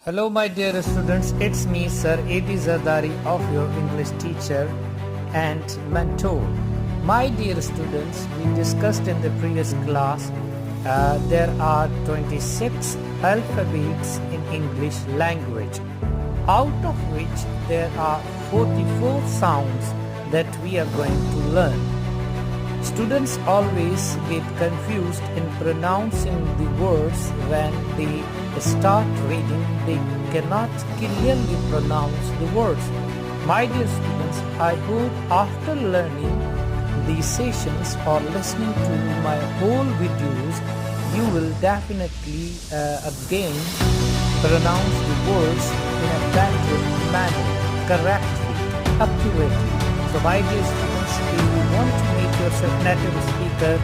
Hello my dear students, it's me Sir A.D. Zardari of your English teacher and mentor. My dear students, we discussed in the previous class there are 26 alphabets in English language, out of which there are 44 sounds that we are going to learn. Students always get confused in pronouncing the words when they start reading. They cannot clearly pronounce the words. My dear students, I hope after learning these sessions or listening to my whole videos, you will definitely again pronounce the words in a better manner, correctly, accurately. So my dear students, if you want to make yourself native speaker,